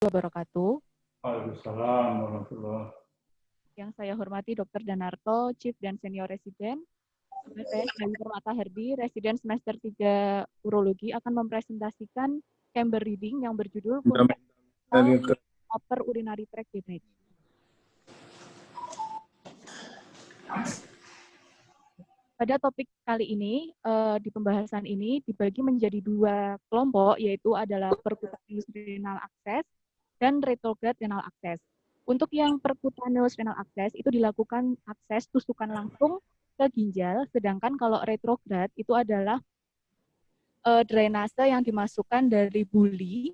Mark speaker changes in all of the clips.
Speaker 1: wabarakatuh.
Speaker 2: Waalaikumsalam warahmatullahi.
Speaker 1: Yang saya hormati Dr. Danarto, Chief dan Senior Resident. Saya Dewi Permata Herdi, Residen semester 3 Urologi akan mempresentasikan chamber reading yang berjudul Upper Urinary Tract Damage. Pada topik kali ini, di pembahasan ini dibagi menjadi dua kelompok, yaitu adalah percutaneous renal access dan retrograde renal access. Untuk yang percutaneous renal access itu dilakukan akses tusukan langsung ke ginjal, sedangkan kalau retrograde itu adalah drainase yang dimasukkan dari buli,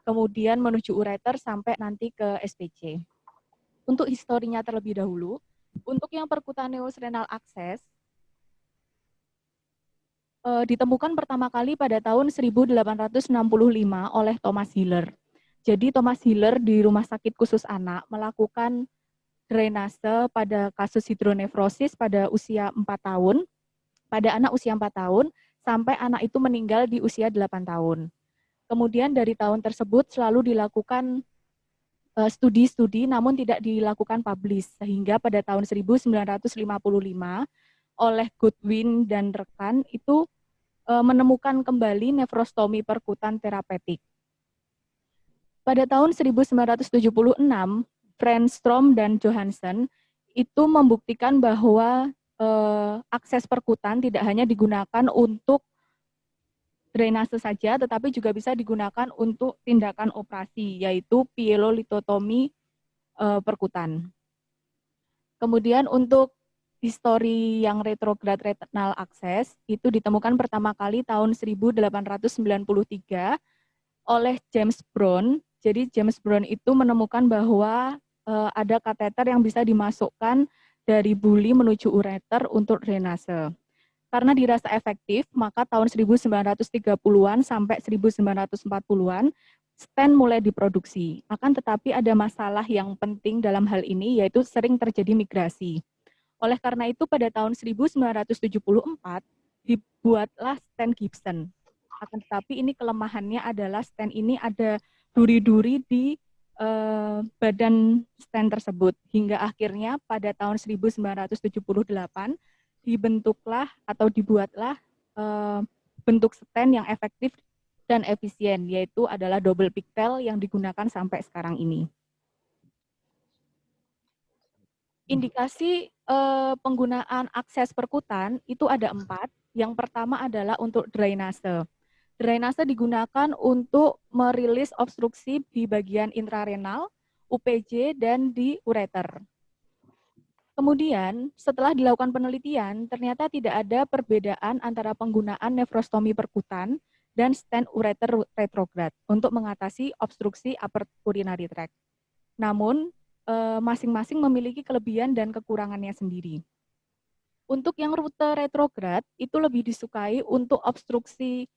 Speaker 1: kemudian menuju ureter sampai nanti ke SPC. Untuk historinya terlebih dahulu, untuk yang percutaneous renal access, ditemukan pertama kali pada tahun 1865 oleh Thomas Hiller. Jadi Thomas Hiller di Rumah Sakit Khusus Anak melakukan drainase pada kasus hidronefrosis pada usia 4 tahun, pada anak usia 4 tahun, sampai anak itu meninggal di usia 8 tahun. Kemudian dari tahun tersebut selalu dilakukan studi-studi namun tidak dilakukan publish, sehingga pada tahun 1955 oleh Goodwin dan rekan itu menemukan kembali nefrostomi perkutan terapeutik. Pada tahun 1976, Frenstrom dan Johansen itu membuktikan bahwa akses perkutan tidak hanya digunakan untuk drainase saja, tetapi juga bisa digunakan untuk tindakan operasi, yaitu pielolitotomi perkutan. Kemudian untuk histori yang retrograde renal access itu ditemukan pertama kali tahun 1893 oleh James Brown. Jadi James Brown itu menemukan bahwa ada kateter yang bisa dimasukkan dari buli menuju ureter untuk drainase. Karena dirasa efektif, maka tahun 1930-an sampai 1940-an stent mulai diproduksi. Akan tetapi ada masalah yang penting dalam hal ini, yaitu sering terjadi migrasi. Oleh karena itu pada tahun 1974 dibuatlah stent Gibson. Akan tetapi ini kelemahannya adalah stent ini ada duri-duri di badan stent tersebut. Hingga akhirnya pada tahun 1978 dibentuklah atau dibuatlah bentuk stent yang efektif dan efisien, yaitu adalah double pigtail yang digunakan sampai sekarang ini. Indikasi penggunaan akses perkutan itu ada 4. Yang pertama adalah untuk drainase. Drainase digunakan untuk merilis obstruksi di bagian intrarenal, UPJ, dan di ureter. Kemudian, setelah dilakukan penelitian, ternyata tidak ada perbedaan antara penggunaan nefrostomi perkutan dan stent ureter retrograde untuk mengatasi obstruksi upper urinary tract. Namun, masing-masing memiliki kelebihan dan kekurangannya sendiri. Untuk yang rute retrograde, itu lebih disukai untuk obstruksi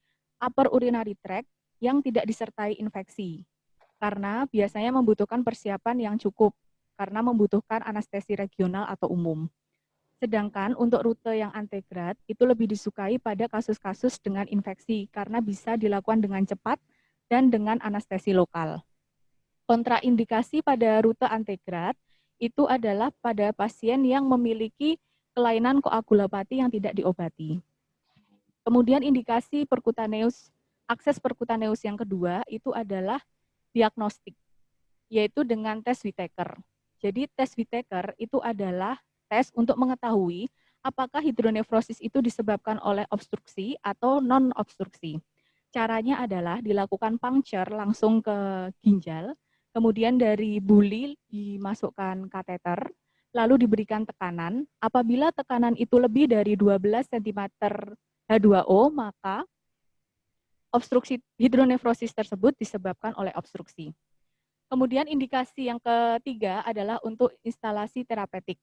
Speaker 1: upper urinary tract yang tidak disertai infeksi, karena biasanya membutuhkan persiapan yang cukup, karena membutuhkan anestesi regional atau umum. Sedangkan untuk rute yang antegrade itu lebih disukai pada kasus-kasus dengan infeksi karena bisa dilakukan dengan cepat dan dengan anestesi lokal. Kontraindikasi pada rute antegrade itu adalah pada pasien yang memiliki kelainan koagulopati yang tidak diobati. Kemudian indikasi percutaneous, akses percutaneous yang kedua itu adalah diagnostik, yaitu dengan tes Whittaker. Jadi tes Whittaker itu adalah tes untuk mengetahui apakah hidronefrosis itu disebabkan oleh obstruksi atau non-obstruksi. Caranya adalah dilakukan puncture langsung ke ginjal, kemudian dari buli dimasukkan kateter, lalu diberikan tekanan. Apabila tekanan itu lebih dari 12 cm H2O, maka obstruksi hidronefrosis tersebut disebabkan oleh obstruksi. Kemudian indikasi yang ketiga adalah untuk instalasi terapeutik.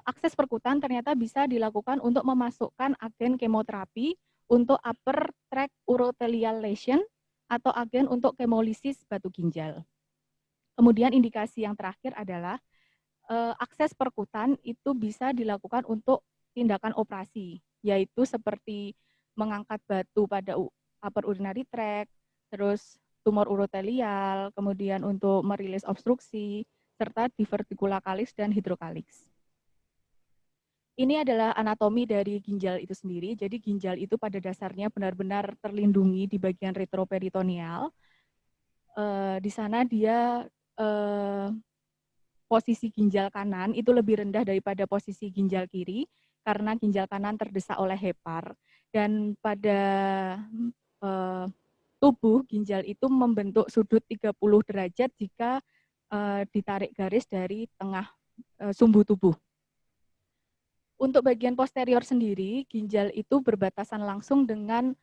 Speaker 1: Akses perkutan ternyata bisa dilakukan untuk memasukkan agen kemoterapi untuk upper tract urothelial lesion atau agen untuk hemolisis batu ginjal. Kemudian indikasi yang terakhir adalah akses perkutan itu bisa dilakukan untuk tindakan operasi, yaitu seperti mengangkat batu pada upper urinary tract, terus tumor urotelial, kemudian untuk merilis obstruksi, serta diverticulakalis dan hidrokaliks. Ini adalah anatomi dari ginjal itu sendiri. Jadi ginjal itu pada dasarnya benar-benar terlindungi di bagian retroperitoneal. Di sana dia posisi ginjal kanan itu lebih rendah daripada posisi ginjal kiri karena ginjal kanan terdesak oleh hepar, dan pada tubuh ginjal itu membentuk sudut 30 derajat jika ditarik garis dari tengah sumbu tubuh. Untuk bagian posterior sendiri, ginjal itu berbatasan langsung dengan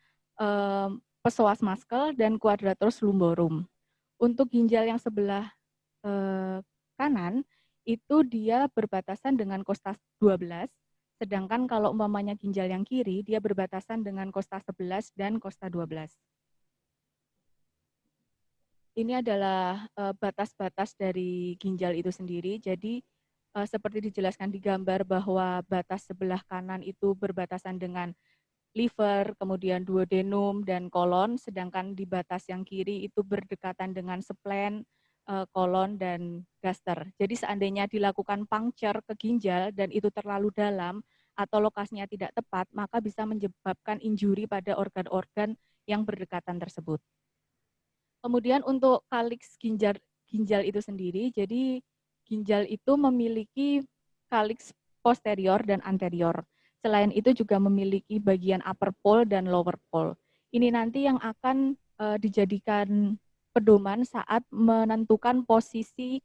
Speaker 1: psoas muscle dan quadratus lumborum. Untuk ginjal yang sebelah kanan, itu dia berbatasan dengan kosta 12, sedangkan kalau umpamanya ginjal yang kiri, dia berbatasan dengan kosta 11 dan kosta 12. Ini adalah batas-batas dari ginjal itu sendiri. Jadi seperti dijelaskan di gambar bahwa batas sebelah kanan itu berbatasan dengan liver, kemudian duodenum dan kolon, sedangkan di batas yang kiri itu berdekatan dengan spleen, kolon dan gaster. Jadi seandainya dilakukan puncture ke ginjal dan itu terlalu dalam atau lokasinya tidak tepat, maka bisa menyebabkan injuri pada organ-organ yang berdekatan tersebut. Kemudian untuk kaliks ginjal itu sendiri, jadi ginjal itu memiliki kaliks posterior dan anterior. Selain itu juga memiliki bagian upper pole dan lower pole. Ini nanti yang akan dijadikan pedoman saat menentukan posisi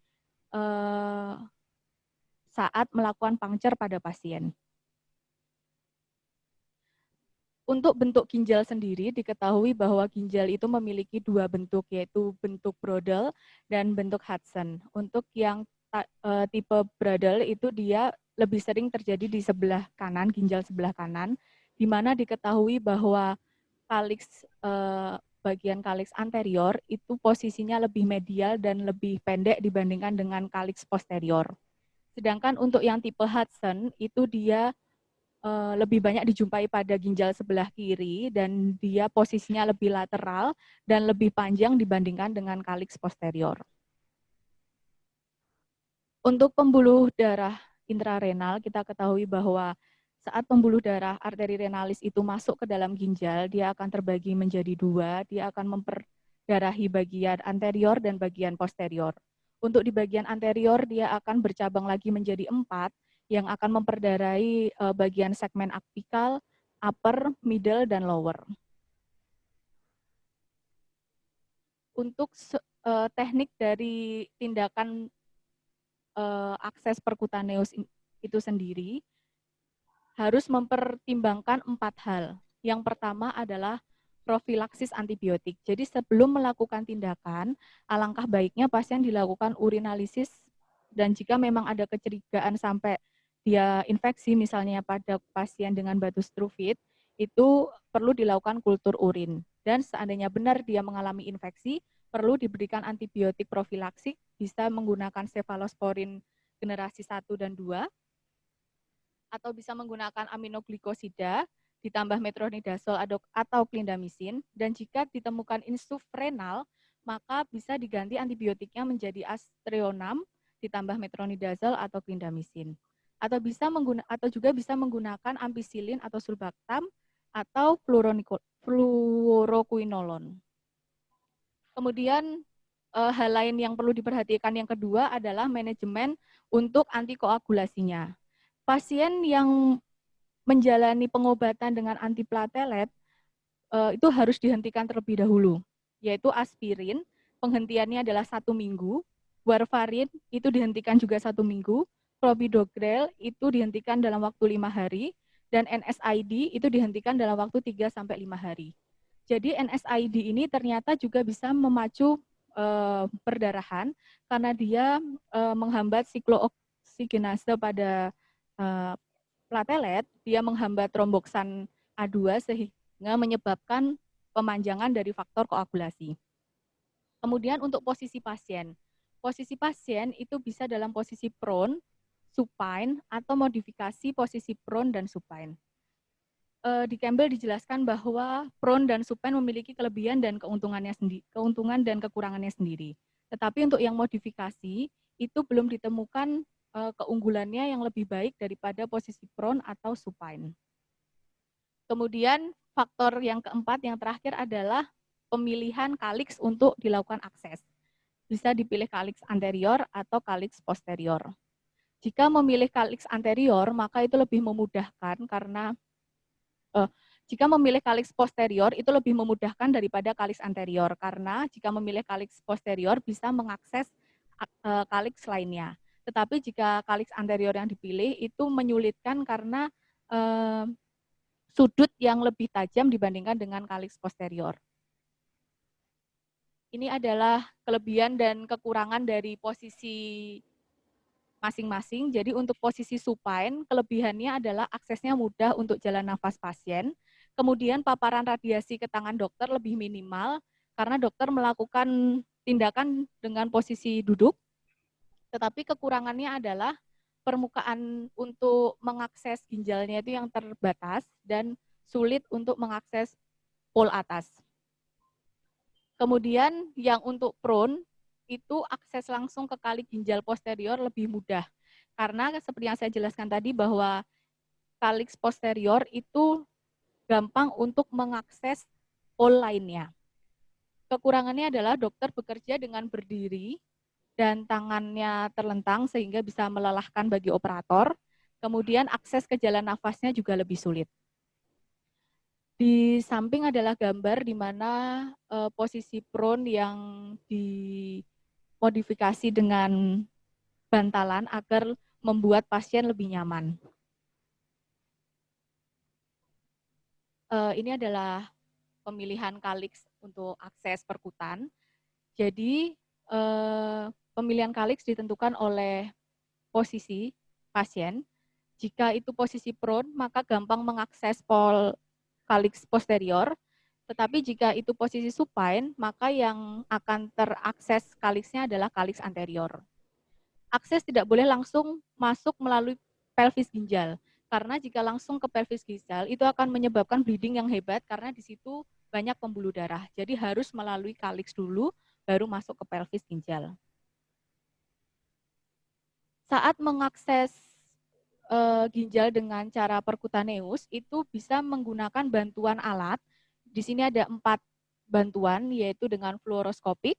Speaker 1: saat melakukan puncture pada pasien. Untuk bentuk ginjal sendiri diketahui bahwa ginjal itu memiliki dua bentuk, yaitu bentuk Brodel dan bentuk Hudson. Untuk yang tipe Brodel itu dia lebih sering terjadi di sebelah kanan, ginjal sebelah kanan, di mana diketahui bahwa kaliks bagian kaliks anterior itu posisinya lebih medial dan lebih pendek dibandingkan dengan kaliks posterior. Sedangkan untuk yang tipe Hudson itu dia lebih banyak dijumpai pada ginjal sebelah kiri dan dia posisinya lebih lateral dan lebih panjang dibandingkan dengan kaliks posterior. Untuk pembuluh darah intrarenal, kita ketahui bahwa saat pembuluh darah arteri renalis itu masuk ke dalam ginjal, dia akan terbagi menjadi dua, dia akan memperdarahi bagian anterior dan bagian posterior. Untuk di bagian anterior, dia akan bercabang lagi menjadi 4, yang akan memperdarahi bagian segmen apikal, upper, middle, dan lower. Untuk teknik dari tindakan akses perkutaneus itu sendiri, harus mempertimbangkan 4 hal. Yang pertama adalah profilaksis antibiotik. Jadi sebelum melakukan tindakan, alangkah baiknya pasien dilakukan urinalisis, dan jika memang ada kecurigaan sampai dia infeksi, misalnya pada pasien dengan batu struvit, itu perlu dilakukan kultur urin. Dan seandainya benar dia mengalami infeksi, perlu diberikan antibiotik profilaksik, bisa menggunakan cefalosporin generasi 1 dan 2, atau bisa menggunakan aminoglikosida ditambah metronidazol atau clindamycin, dan jika ditemukan instuf renal, maka bisa diganti antibiotiknya menjadi aztreonam ditambah metronidazol atau clindamycin. Atau juga bisa menggunakan ampicillin atau sulbactam atau fluoroquinolone. Kemudian hal lain yang perlu diperhatikan yang kedua adalah manajemen untuk antikoagulasinya. Pasien yang menjalani pengobatan dengan antiplatelet itu harus dihentikan terlebih dahulu, yaitu aspirin, penghentiannya adalah 1 minggu, warfarin itu dihentikan juga 1 minggu, clopidogrel itu dihentikan dalam waktu 5 hari, dan NSAID itu dihentikan dalam waktu 3-5 hari. Jadi NSAID ini ternyata juga bisa memacu perdarahan karena dia menghambat siklooksigenase pada platelet, dia menghambat tromboksan A2 sehingga menyebabkan pemanjangan dari faktor koagulasi. Kemudian untuk posisi pasien itu bisa dalam posisi prone, supine, atau modifikasi posisi prone dan supine. di Campbell dijelaskan bahwa prone dan supine memiliki kelebihan dan keuntungan dan kekurangannya sendiri. Tetapi untuk yang modifikasi itu belum ditemukan keunggulannya yang lebih baik daripada posisi prone atau supine. Kemudian faktor yang keempat, yang terakhir adalah pemilihan calyx untuk dilakukan akses. Bisa dipilih calyx anterior atau calyx posterior. Jika memilih calyx anterior, maka itu lebih memudahkan karena jika memilih calyx posterior itu lebih memudahkan daripada calyx anterior karena jika memilih calyx posterior bisa mengakses calyx lainnya. Tetapi jika calyx anterior yang dipilih itu menyulitkan karena sudut yang lebih tajam dibandingkan dengan calyx posterior. Ini adalah kelebihan dan kekurangan dari posisi masing-masing. Jadi untuk posisi supine, kelebihannya adalah aksesnya mudah untuk jalan nafas pasien. Kemudian paparan radiasi ke tangan dokter lebih minimal karena dokter melakukan tindakan dengan posisi duduk. Tetapi kekurangannya adalah permukaan untuk mengakses ginjalnya itu yang terbatas dan sulit untuk mengakses pol atas. Kemudian yang untuk prone itu akses langsung ke kali ginjal posterior lebih mudah. Karena seperti yang saya jelaskan tadi bahwa calyx posterior itu gampang untuk mengakses pol lainnya. Kekurangannya adalah dokter bekerja dengan berdiri dan tangannya terlentang sehingga bisa melelahkan bagi operator. Kemudian akses ke jalan nafasnya juga lebih sulit. Di samping adalah gambar di mana posisi prone yang dimodifikasi dengan bantalan agar membuat pasien lebih nyaman. Ini adalah pemilihan calyx untuk akses perkutan. Jadi pemilihan calyx ditentukan oleh posisi pasien. Jika itu posisi prone, maka gampang mengakses pol calyx posterior. Tetapi jika itu posisi supine, maka yang akan terakses calyxnya adalah calyx anterior. Akses tidak boleh langsung masuk melalui pelvis ginjal. Karena jika langsung ke pelvis ginjal, itu akan menyebabkan bleeding yang hebat karena di situ banyak pembuluh darah. Jadi harus melalui calyx dulu, baru masuk ke pelvis ginjal. Saat mengakses ginjal dengan cara percutaneous, itu bisa menggunakan bantuan alat. Di sini ada 4 bantuan, yaitu dengan fluoroskopik,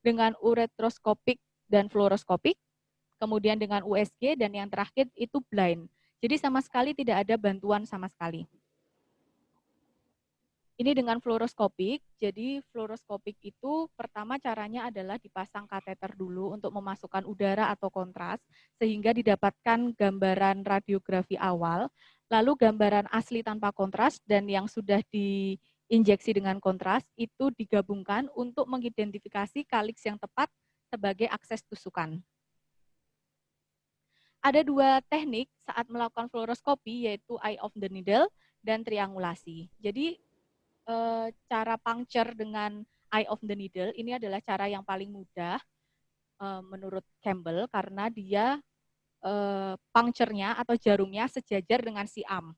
Speaker 1: dengan uretroskopik dan fluoroskopik, kemudian dengan USG, dan yang terakhir itu blind. Jadi sama sekali tidak ada bantuan sama sekali. Ini dengan fluoroskopik, jadi fluoroskopik itu pertama caranya adalah dipasang kateter dulu untuk memasukkan udara atau kontras, sehingga didapatkan gambaran radiografi awal, lalu gambaran asli tanpa kontras, dan yang sudah diinjeksi dengan kontras, itu digabungkan untuk mengidentifikasi calyx yang tepat sebagai akses tusukan. Ada 2 teknik saat melakukan fluoroskopi, yaitu eye of the needle dan triangulasi. Jadi cara puncture dengan eye of the needle ini adalah cara yang paling mudah menurut Campbell karena dia puncture-nya atau jarumnya sejajar dengan siam.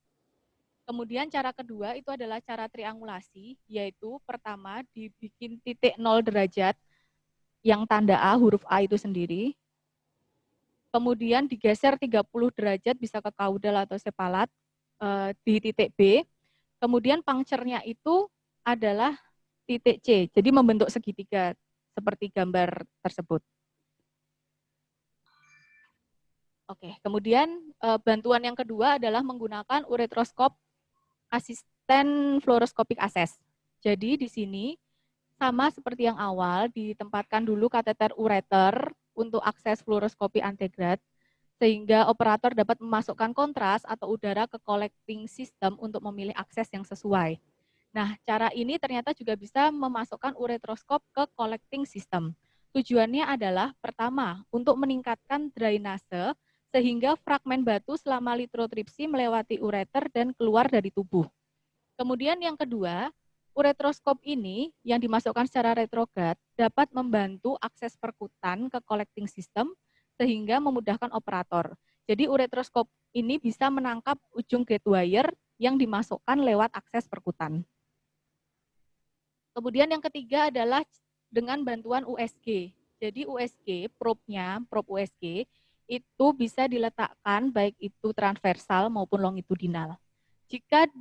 Speaker 1: Kemudian cara kedua itu adalah cara triangulasi, yaitu pertama dibikin titik 0 derajat yang tanda A, huruf A itu sendiri. Kemudian digeser 30 derajat bisa ke kaudal atau sepalat di titik B. Kemudian puncture-nya itu adalah titik C, jadi membentuk segitiga seperti gambar tersebut. Oke, kemudian bantuan yang kedua adalah menggunakan uretroskop asisten fluoroskopik access. Jadi di sini sama seperti yang awal, ditempatkan dulu kateter ureter untuk akses fluoroskopi antegrad, sehingga operator dapat memasukkan kontras atau udara ke collecting system untuk memilih akses yang sesuai. Nah, cara ini ternyata juga bisa memasukkan uretroskop ke collecting system. Tujuannya adalah pertama, untuk meningkatkan drainase sehingga fragmen batu selama litrotripsi melewati ureter dan keluar dari tubuh. Kemudian yang kedua, uretroskop ini yang dimasukkan secara retrograd dapat membantu akses perkutan ke collecting system sehingga memudahkan operator. Jadi uretroskop ini bisa menangkap ujung gate wire yang dimasukkan lewat akses perkutan. Kemudian yang ketiga adalah dengan bantuan USG. Jadi USG, probe USG, itu bisa diletakkan baik itu transversal maupun longitudinal. Jika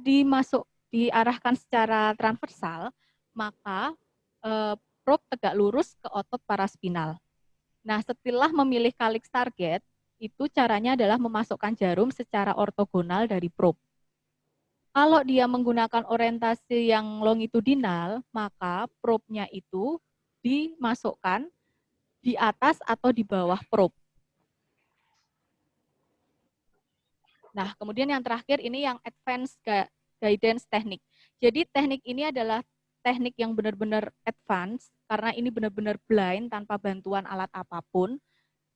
Speaker 1: diarahkan secara transversal, maka probe tegak lurus ke otot paraspinal. Nah, setelah memilih calyx target, itu caranya adalah memasukkan jarum secara ortogonal dari probe. Kalau dia menggunakan orientasi yang longitudinal, maka probe-nya itu dimasukkan di atas atau di bawah probe. Nah, kemudian yang terakhir ini yang advanced guidance technique. Jadi teknik ini adalah teknik yang benar-benar advance karena ini benar-benar blind tanpa bantuan alat apapun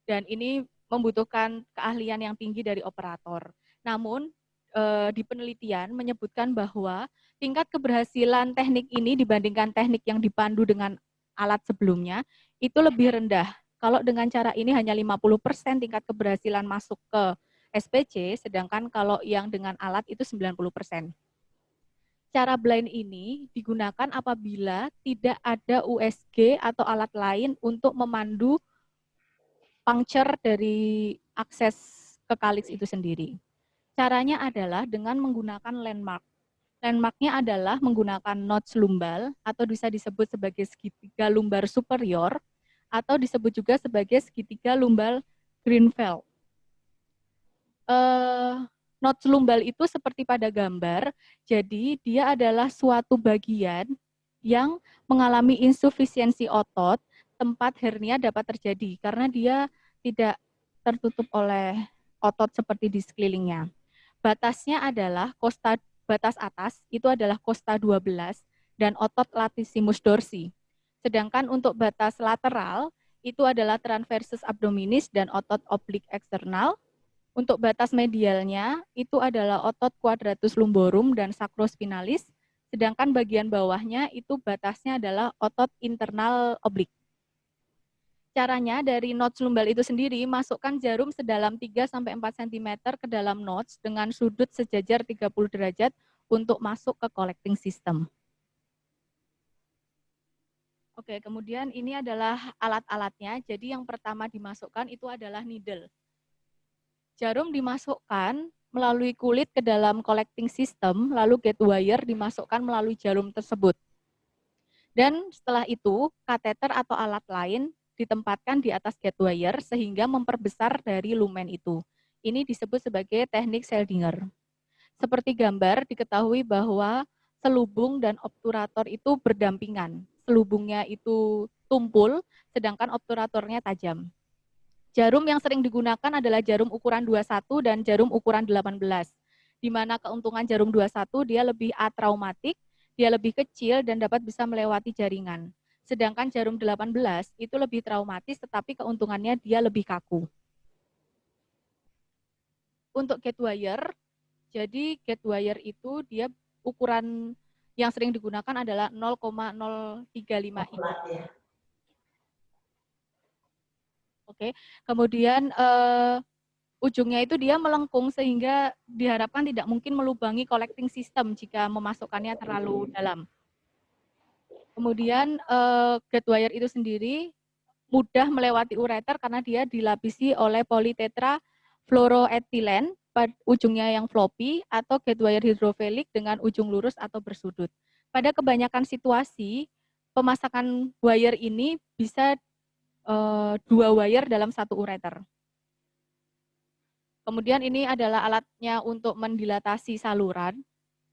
Speaker 1: dan ini membutuhkan keahlian yang tinggi dari operator. Namun di penelitian menyebutkan bahwa tingkat keberhasilan teknik ini dibandingkan teknik yang dipandu dengan alat sebelumnya itu lebih rendah. Kalau dengan cara ini hanya 50% tingkat keberhasilan masuk ke SPC, sedangkan kalau yang dengan alat itu 90%. Cara blind ini digunakan apabila tidak ada USG atau alat lain untuk memandu puncture dari akses ke calyx itu sendiri. Caranya adalah dengan menggunakan landmark. Landmarknya adalah menggunakan notch lumbal atau bisa disebut sebagai segitiga lumbar superior atau disebut juga sebagai segitiga lumbal Greenfeld. Notch lumbal itu seperti pada gambar, jadi dia adalah suatu bagian yang mengalami insufisiensi otot, tempat hernia dapat terjadi karena dia tidak tertutup oleh otot seperti di sekelilingnya. Batasnya adalah batas atas itu adalah costa 12 dan otot latissimus dorsi. Sedangkan untuk batas lateral itu adalah transversus abdominis dan otot oblik eksternal. Untuk batas medialnya itu adalah otot quadratus lumborum dan sacrospinalis. Sedangkan bagian bawahnya itu batasnya adalah otot internal oblik. Caranya dari notch lumbal itu sendiri, masukkan jarum sedalam 3-4 cm ke dalam notch dengan sudut sejajar 30 derajat untuk masuk ke collecting system. Oke, kemudian ini adalah alat-alatnya. Jadi yang pertama dimasukkan itu adalah needle. Jarum dimasukkan melalui kulit ke dalam collecting system, lalu gate wire dimasukkan melalui jarum tersebut. Dan setelah itu, kateter atau alat lain ditempatkan di atas gate wire sehingga memperbesar dari lumen itu. Ini disebut sebagai teknik Seldinger. Seperti gambar, diketahui bahwa selubung dan obturator itu berdampingan. Selubungnya itu tumpul, sedangkan obturatornya tajam. Jarum yang sering digunakan adalah jarum ukuran 21 dan jarum ukuran 18. Di mana keuntungan jarum 21 dia lebih atraumatik, dia lebih kecil dan dapat bisa melewati jaringan. Sedangkan jarum 18 itu lebih traumatis tetapi keuntungannya dia lebih kaku. Untuk gate wire, jadi gate wire itu dia ukuran yang sering digunakan adalah 0,035 in. Oke, kemudian ujungnya itu dia melengkung sehingga diharapkan tidak mungkin melubangi collecting system jika memasukkannya terlalu dalam. Kemudian gate wire itu sendiri mudah melewati ureter karena dia dilapisi oleh politetra fluoroetilen pada ujungnya yang floppy atau gate wire hidrofilik dengan ujung lurus atau bersudut. Pada kebanyakan situasi, pemasangan wire ini bisa 2 wire dalam satu ureter. Kemudian ini adalah alatnya untuk mendilatasi saluran.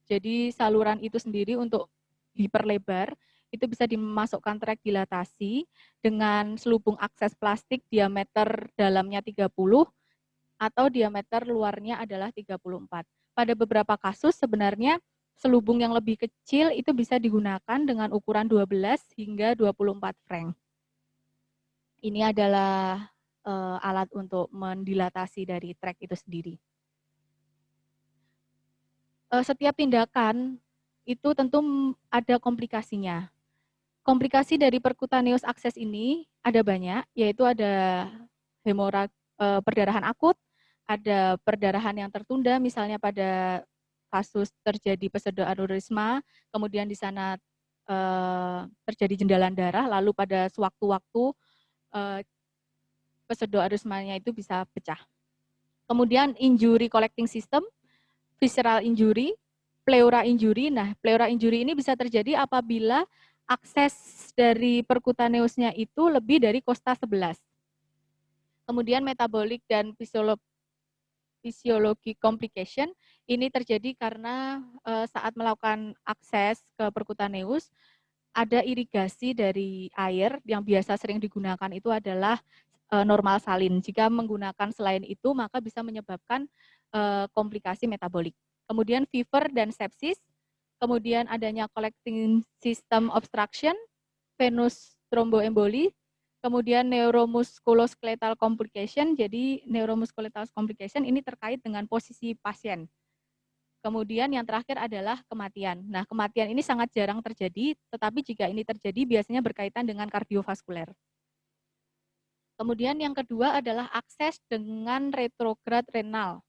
Speaker 1: Jadi saluran itu sendiri untuk diperlebar, itu bisa dimasukkan trek dilatasi dengan selubung akses plastik diameter dalamnya 30 atau diameter luarnya adalah 34. Pada beberapa kasus sebenarnya selubung yang lebih kecil itu bisa digunakan dengan ukuran 12 hingga 24 frank. Ini adalah alat untuk mendilatasi dari trek itu sendiri. Setiap tindakan itu tentu ada komplikasinya. Komplikasi dari percutaneous access ini ada banyak, yaitu ada perdarahan akut, ada perdarahan yang tertunda, misalnya pada kasus terjadi pseudoaneurisma, kemudian di sana terjadi jendalan darah, lalu pada sewaktu-waktu pseudoaneurismanya itu bisa pecah. Kemudian injury collecting system, visceral injury, pleura injury. Nah, pleura injury ini bisa terjadi apabila akses dari percutaneusnya itu lebih dari kosta 11. Kemudian metabolic dan physiologic complication ini terjadi karena saat melakukan akses ke percutaneus ada irigasi dari air yang biasa sering digunakan itu adalah normal salin. Jika menggunakan selain itu maka bisa menyebabkan komplikasi metabolik. Kemudian fever dan sepsis, kemudian adanya collecting system obstruction, venous thromboemboli, kemudian neuromusculoskeletal complication. Jadi neuromusculoskeletal complication ini terkait dengan posisi pasien. Kemudian yang terakhir adalah kematian. Nah, kematian ini sangat jarang terjadi, tetapi jika ini terjadi biasanya berkaitan dengan kardiovaskuler. Kemudian yang kedua adalah akses dengan retrograd renal.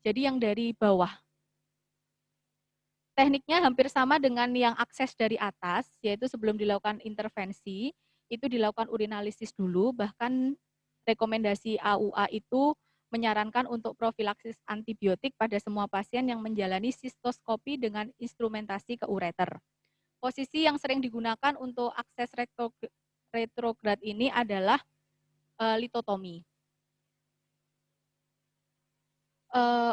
Speaker 1: Jadi yang dari bawah. Tekniknya hampir sama dengan yang akses dari atas, yaitu sebelum dilakukan intervensi, itu dilakukan urinalisis dulu, bahkan rekomendasi AUA itu menyarankan untuk profilaksis antibiotik pada semua pasien yang menjalani sistoskopi dengan instrumentasi ke ureter. Posisi yang sering digunakan untuk akses retrograd ini adalah litotomi.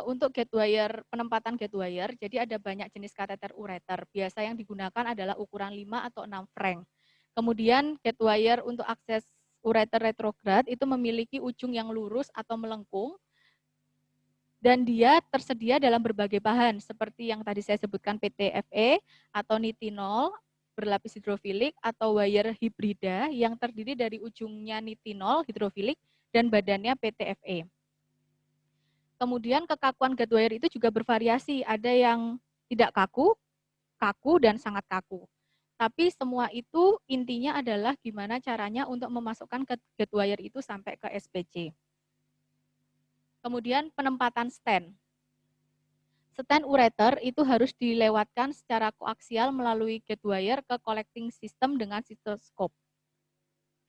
Speaker 1: Untuk gate wire, penempatan gate wire, jadi ada banyak jenis kateter ureter. Biasa yang digunakan adalah ukuran 5 atau 6 frank. Kemudian gate wire untuk akses ureter retrograd itu memiliki ujung yang lurus atau melengkung, dan dia tersedia dalam berbagai bahan, seperti yang tadi saya sebutkan PTFE atau nitinol, berlapis hidrofilik, atau wire hibrida yang terdiri dari ujungnya nitinol hidrofilik dan badannya PTFE. Kemudian kekakuan gate wire itu juga bervariasi, ada yang tidak kaku, kaku, dan sangat kaku. Tapi semua itu intinya adalah gimana caranya untuk memasukkan gate wire itu sampai ke SPC. Kemudian penempatan stent. Stent ureter itu harus dilewatkan secara koaksial melalui gate wire ke collecting system dengan sistoskop.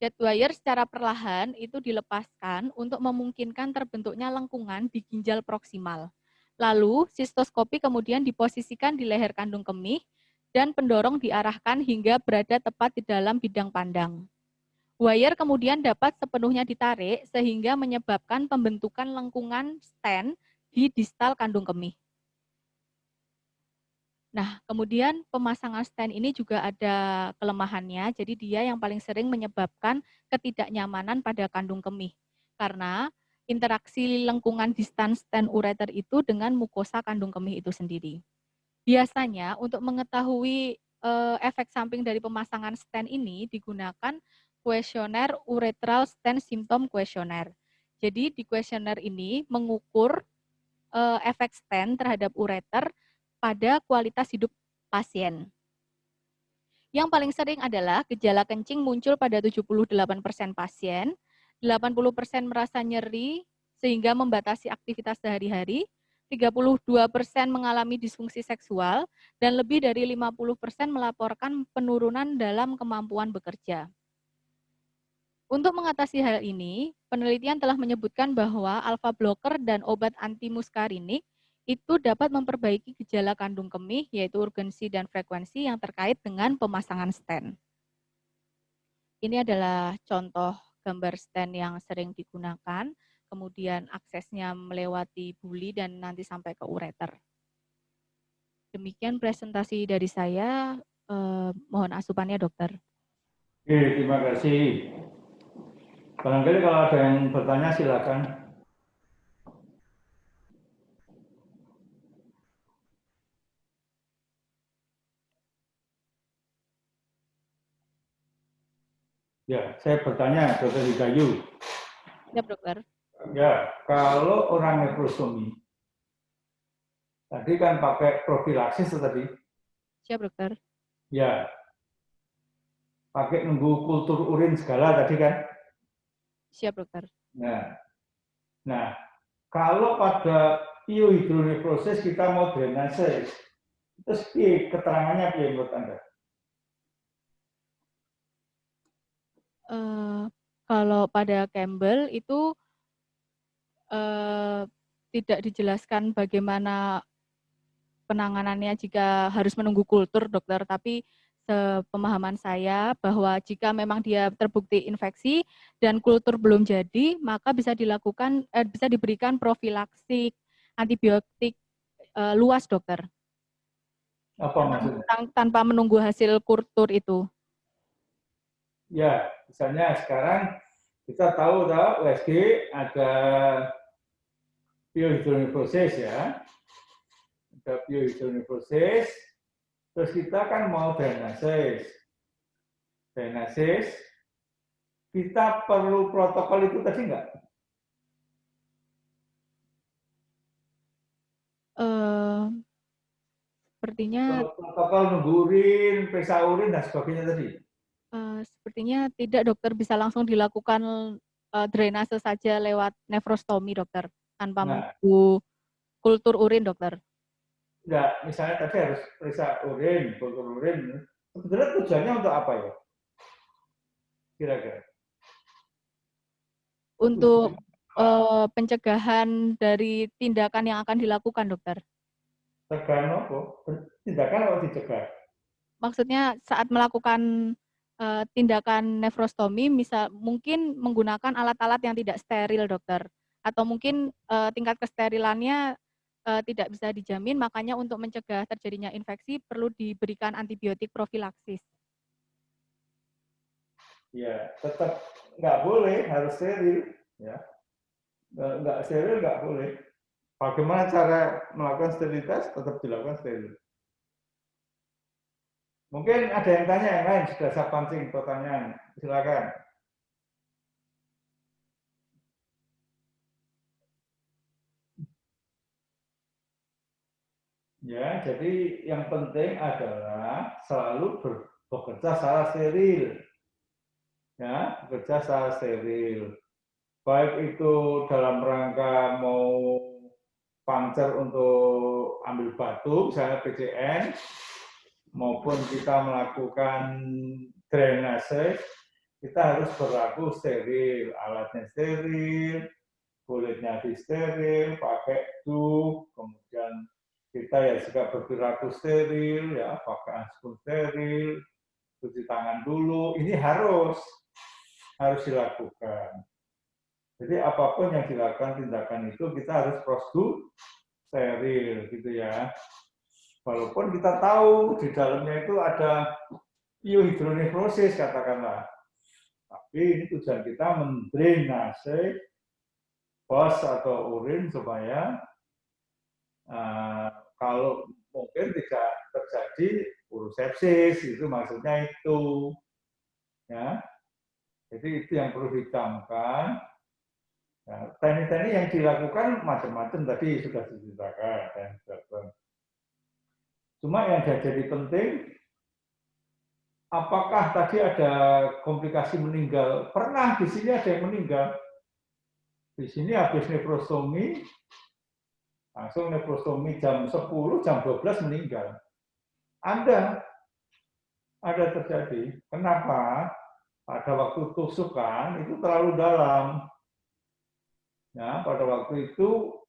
Speaker 1: Gate wire secara perlahan itu dilepaskan untuk memungkinkan terbentuknya lengkungan di ginjal proksimal. Lalu, sistoskopi kemudian diposisikan di leher kandung kemih dan pendorong diarahkan hingga berada tepat di dalam bidang pandang. Wire kemudian dapat sepenuhnya ditarik sehingga menyebabkan pembentukan lengkungan stent di distal kandung kemih. Nah, kemudian pemasangan stent ini juga ada kelemahannya, jadi dia yang paling sering menyebabkan ketidaknyamanan pada kandung kemih. Karena interaksi lengkungan distan stent ureter itu dengan mukosa kandung kemih itu sendiri. Biasanya untuk mengetahui efek samping dari pemasangan stent ini digunakan kuesioner ureteral stent symptom questionnaire. Jadi di kuesioner ini mengukur efek stent terhadap ureter pada kualitas hidup pasien. Yang paling sering adalah gejala kencing muncul pada 78% pasien, 80% merasa nyeri sehingga membatasi aktivitas sehari-hari, 32% mengalami disfungsi seksual, dan lebih dari 50% melaporkan penurunan dalam kemampuan bekerja. Untuk mengatasi hal ini, penelitian telah menyebutkan bahwa alpha blocker dan obat antimuskarinik itu dapat memperbaiki gejala kandung kemih, yaitu urgensi dan frekuensi yang terkait dengan pemasangan stent. Ini adalah contoh gambar stent yang sering digunakan, kemudian aksesnya melewati buli dan nanti sampai ke ureter. Demikian presentasi dari saya, mohon asupannya dokter.
Speaker 2: Oke, terima kasih. Barangkali kalau ada yang bertanya silakan. Ya, saya bertanya, Dr. Hidayul.
Speaker 1: Ya, dokter.
Speaker 2: Ya, kalau orang nefrostomi, tadi kan pakai profilaksis tadi.
Speaker 1: Siap, dokter.
Speaker 2: Ya, pakai nunggu kultur urin segala tadi kan.
Speaker 1: Siap, dokter.
Speaker 2: Nah, kalau pada biohidronefrosis kita mau drainase. Terus keterangannya apa menurut Anda?
Speaker 1: Kalau pada Campbell itu tidak dijelaskan bagaimana penanganannya jika harus menunggu kultur, dokter. Tapi sepemahaman saya bahwa jika memang dia terbukti infeksi dan kultur belum jadi, maka bisa dilakukan, bisa diberikan profilaksik antibiotik luas, dokter.
Speaker 2: Apa maksudnya?
Speaker 1: Tanpa menunggu hasil kultur itu.
Speaker 2: Ya, misalnya sekarang kita tahu USG ada biohidronefrosis ya. Ada biohidronefrosis, terus kita kan mau drainase. Kita perlu protokol itu tadi enggak?
Speaker 1: Sepertinya
Speaker 2: protokol nunggu urin, periksa urin dan sebagainya tadi.
Speaker 1: Sepertinya tidak, dokter. Bisa langsung dilakukan drainase saja lewat nefrostomi, dokter, tanpa menunggu kultur urin, dokter.
Speaker 2: Ya, misalnya tadi harus periksa urin, kultur urin. Sebenarnya tujuannya untuk apa ya? Kira-kira?
Speaker 1: Untuk pencegahan dari tindakan yang akan dilakukan, dokter.
Speaker 2: Tindakan apa? Tindakan atau dicegah?
Speaker 1: Maksudnya saat melakukan tindakan nefrostomi, mungkin menggunakan alat-alat yang tidak steril, dokter. Atau mungkin tingkat kesterilannya tidak bisa dijamin, makanya untuk mencegah terjadinya infeksi perlu diberikan antibiotik profilaksis.
Speaker 2: Ya, tetap nggak boleh, harus steril. Ya, nggak steril nggak boleh. Bagaimana cara melakukan sterilitas? Tetap dilakukan steril. Mungkin ada yang tanya yang lain, sudah saya pancing pertanyaan. Silakan. Ya, jadi yang penting adalah selalu bekerja secara steril. Ya, bekerja secara steril. Baik itu dalam rangka mau pancer untuk ambil batu, misalnya PCN, maupun kita melakukan drainase, kita harus berlaku steril, alatnya steril, kulitnya disteril, pakai duk, kemudian kita ya juga berperilaku steril, ya pakai handscoon steril, cuci tangan dulu, ini harus dilakukan. Jadi apapun yang dilakukan tindakan itu kita harus prosedur steril gitu ya. Walaupun kita tahu di dalamnya itu ada biohidronefrosis katakanlah. Tapi ini tujuan kita mendrainase pos atau urin supaya kalau mungkin tidak terjadi urosepsis, itu maksudnya itu. Ya. Jadi itu yang perlu ditamkan. Nah, teknik-teknik yang dilakukan macam-macam tadi sudah diceritakan. Cuma yang jadi penting, apakah tadi ada komplikasi meninggal? Pernah di sini ada yang meninggal. Di sini habis nefrostomi, langsung nefrostomi jam 10, jam 12 meninggal. Ada terjadi. Kenapa? Pada waktu tusukan itu terlalu dalam. Ya, pada waktu itu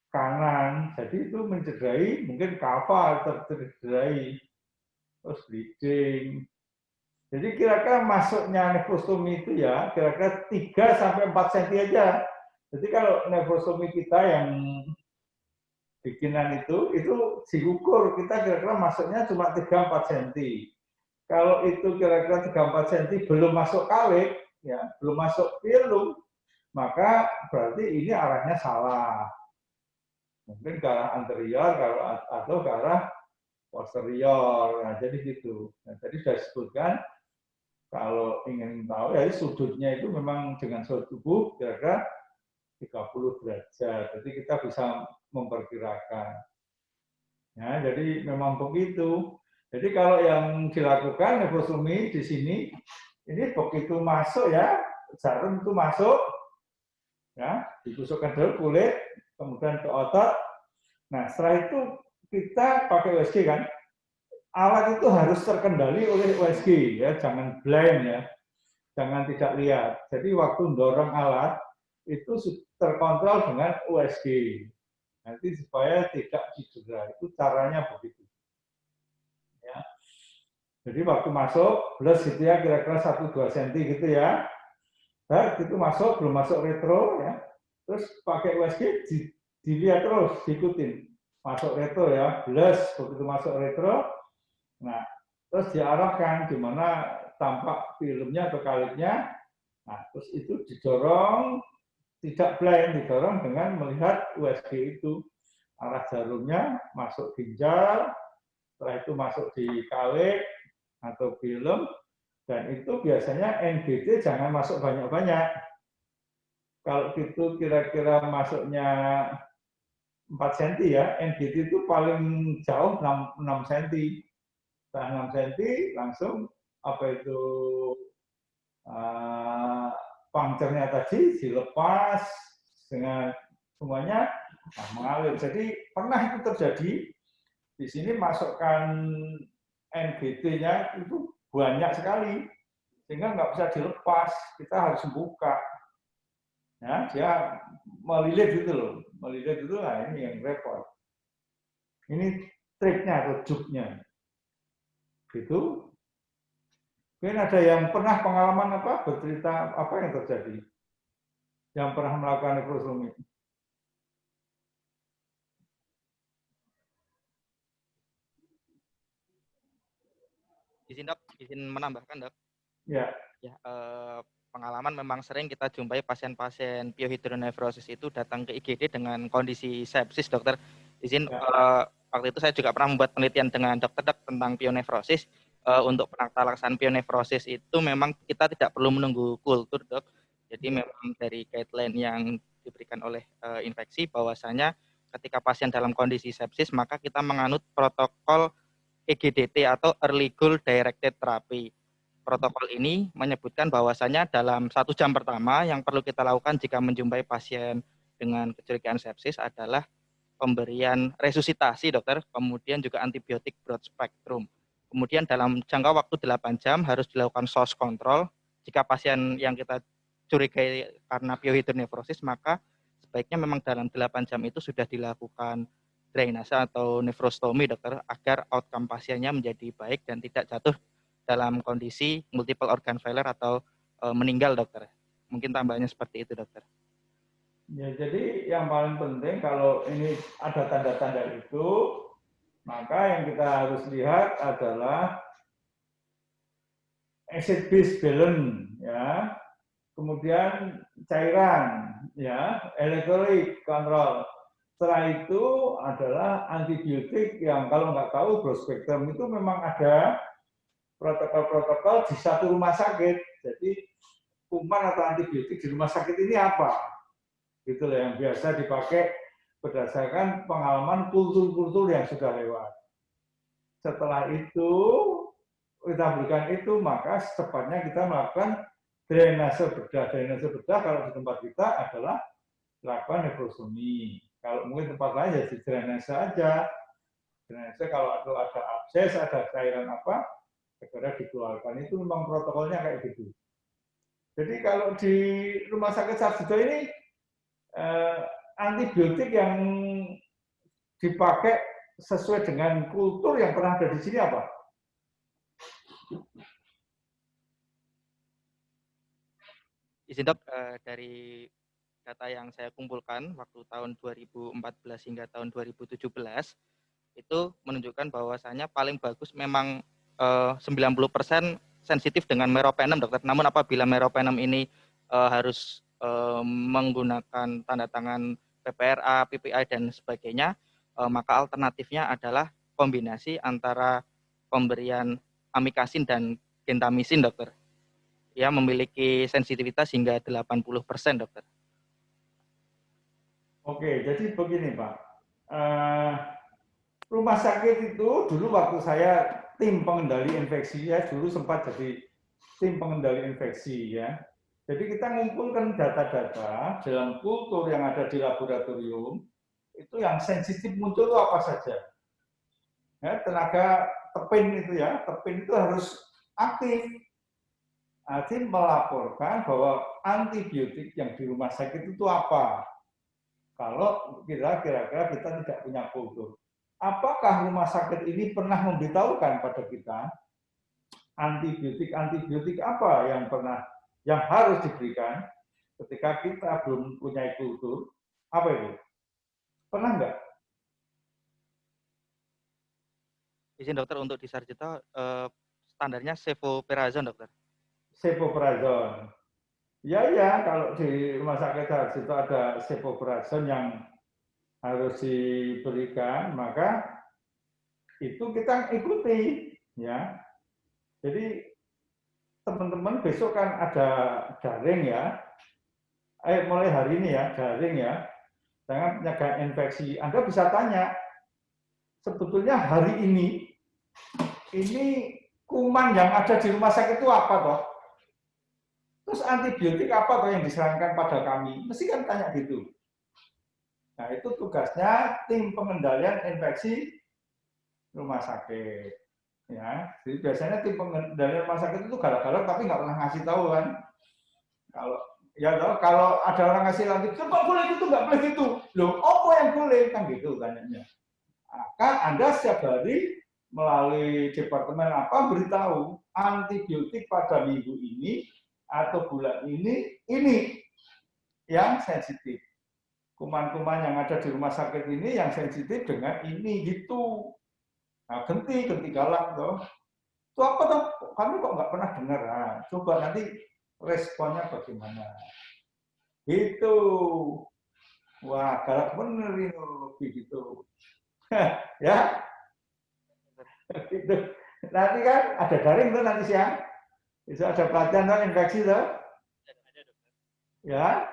Speaker 2: kanan, jadi itu mencederai, mungkin kava tercederai, terus bleeding. Jadi kira-kira masuknya nefrostomi itu ya kira-kira 3-4 cm aja. Jadi kalau nefrostomi kita yang bikinan itu diukur kita kira-kira masuknya cuma 3-4 cm. Kalau itu kira-kira 3-4 cm belum masuk kawit, ya belum masuk pilum, maka berarti ini arahnya salah. Mungkin ke arah anterior atau ke arah posterior. Nah, jadi gitu. Nah, tadi sudah disebutkan kalau ingin tahu ya sudutnya itu memang dengan sudut tubuh kira-kira 30 derajat. Jadi kita bisa memperkirakan. Ya, jadi memang begitu. Jadi kalau yang dilakukan nefrostomi di sini ini begitu masuk ya, jarum itu masuk, ya ditusukkan dulu kulit, kemudian ke otot, Nah, setelah itu kita pakai USG kan. Alat itu harus terkendali oleh USG ya, jangan blind ya. Jangan tidak lihat. Jadi waktu dorong alat itu terkontrol dengan USG. Nanti supaya tidak cedera. Itu caranya begitu. Ya. Jadi waktu masuk, plus gitu ya, kira-kira 1-2 cm gitu ya. Nah, itu masuk, belum masuk retro ya. Terus pakai USG dilihat terus, diikutin. Masuk retro ya, plus begitu masuk retro. Nah, terus diarahkan gimana tampak filmnya atau kalitnya. Nah, terus itu didorong, tidak blind, didorong dengan melihat USG itu. Arah jarumnya masuk ginjal, setelah itu masuk di kalik atau film, dan itu biasanya NGD jangan masuk banyak-banyak. Kalau itu kira-kira masuknya 4 cm ya, NGD itu paling jauh 6 cm. Setelah 6 cm langsung apa itu puncture-nya tadi dilepas dengan semuanya mengalir. Jadi pernah itu terjadi di sini masukkan NGT-nya itu banyak sekali sehingga nggak bisa dilepas, kita harus buka. Ya, dia melilit gitu loh, melilit itu lah ini yang repot. Ini triknya atau juknya, gitu. Mungkin ada yang pernah pengalaman apa bercerita apa yang terjadi, yang pernah melakukan nefrostomi.
Speaker 3: Izin dok, izin menambahkan dok.
Speaker 2: Ya.
Speaker 3: Ya, pengalaman memang sering kita jumpai pasien-pasien piohidronefrosis itu datang ke IGD dengan kondisi sepsis, dokter. Izin, waktu itu saya juga pernah membuat penelitian dengan dokter dok tentang pionefrosis. Untuk penata-laksanaan pionefrosis itu memang kita tidak perlu menunggu kultur, dok. Jadi memang dari guideline yang diberikan oleh infeksi bahwasanya ketika pasien dalam kondisi sepsis maka kita menganut protokol EGDT atau Early Goal Directed Therapy. Protokol ini menyebutkan bahwasanya dalam 1 jam pertama yang perlu kita lakukan jika menjumpai pasien dengan kecurigaan sepsis adalah pemberian resusitasi, dokter, kemudian juga antibiotik broad spectrum. Kemudian dalam jangka waktu 8 jam harus dilakukan source control. Jika pasien yang kita curigai karena piohidronefrosis, maka sebaiknya memang dalam 8 jam itu sudah dilakukan drainase atau nefrostomi, dokter, agar outcome pasiennya menjadi baik dan tidak jatuh dalam kondisi multiple organ failure atau meninggal, dokter. Mungkin tambahannya seperti itu, dokter.
Speaker 2: Ya, jadi yang paling penting kalau ini ada tanda-tanda itu, maka yang kita harus lihat adalah acid base balance, ya, kemudian cairan, ya, electrolyte control. Setelah itu adalah antibiotik yang kalau nggak tahu broad spectrum itu memang ada protokol-protokol di satu rumah sakit. Jadi kuman atau antibiotik di rumah sakit ini apa? Gitu loh yang biasa dipakai berdasarkan pengalaman kultur-kultur yang sudah lewat. Setelah itu kita berikan itu, maka secepatnya kita melakukan drainase bedah. Drainase bedah kalau di tempat kita adalah lakukan nefrostomi. Kalau mungkin tempat lain ya di drainase aja. Drainase kalau ada abses, ada cairan apa, segera dikeluarkan. Itu memang protokolnya kayak gitu. Jadi kalau di rumah sakit Sarjito ini antibiotik yang dipakai sesuai dengan kultur yang pernah ada di sini apa?
Speaker 3: Izin dok, dari data yang saya kumpulkan waktu tahun 2014 hingga tahun 2017 itu menunjukkan bahwasanya paling bagus memang 90% sensitif dengan meropenem, dokter. Namun apabila meropenem ini harus menggunakan tanda tangan PPRA, PPI dan sebagainya, maka alternatifnya adalah kombinasi antara pemberian amikasin dan gentamisin, dokter. Ya, memiliki sensitivitas hingga 80%, dokter.
Speaker 2: Oke, jadi begini Pak. Rumah sakit itu dulu waktu saya tim pengendali infeksi ya, dulu sempat jadi tim pengendali infeksi ya. Jadi kita mengumpulkan data-data dalam kultur yang ada di laboratorium, Itu yang sensitif muncul itu apa saja? Ya, tenaga tepin itu ya, tepin itu harus aktif. Aktif melaporkan bahwa antibiotik yang di rumah sakit itu apa. Kalau kira-kira kita tidak punya kultur. Apakah rumah sakit ini pernah memberitahukan pada kita antibiotik apa yang harus diberikan ketika kita belum punya kultur? Apa itu? Pernah nggak?
Speaker 3: Izin dokter, untuk di Sarjito standarnya cefoperazone dokter.
Speaker 2: Cefoperazone. Ya, kalau di rumah sakit Sarjito ada cefoperazone yang harus diberikan, maka itu kita ikuti, ya. Jadi teman-teman besok kan ada daring ya. Mulai hari ini ya, daring ya. Jangan penyakit infeksi. Anda bisa tanya, sebetulnya hari ini kuman yang ada di rumah sakit itu apa toh? Terus antibiotik apa toh yang disarankan pada kami? Mesti kan tanya gitu. Nah, itu tugasnya tim pengendalian infeksi rumah sakit. Ya, jadi biasanya tim pengendalian rumah sakit itu galak-galak tapi nggak pernah ngasih tahu kan. Kalau ada orang ngasih lagi, nggak boleh gitu, nggak boleh gitu. Loh, apa yang boleh kan gitu tanyanya. Maka Anda setiap hari melalui departemen apa beritahu antibiotik pada minggu ini atau bulan ini yang sensitif. Kuman-kuman yang ada di rumah sakit ini yang sensitif dengan ini gitu. Nah, genti galak toh. Itu apa toh? Kami kok nggak pernah dengar. Nah, coba nanti responnya bagaimana. Gitu. Wah, galak bener ini begitu. Ya. Gitu. Nanti kan ada daring tuh nanti siang. Bisa ada pelatihan tuh infeksi tuh. Ya.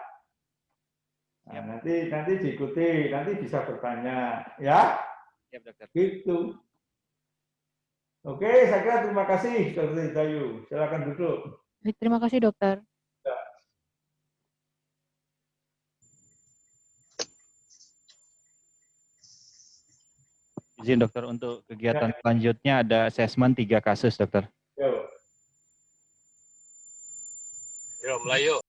Speaker 2: Nah, nanti diikuti, nanti bisa bertanya, ya.
Speaker 3: Siap, dokter.
Speaker 2: Gitu. Oke, saya kira terima kasih, Dr. Dayu. Silakan duduk.
Speaker 1: Terima kasih, dokter.
Speaker 2: Ya.
Speaker 4: Izin dokter, untuk kegiatan selanjutnya ada asesmen 3 kasus, dokter.
Speaker 2: Yo.
Speaker 5: Melayu.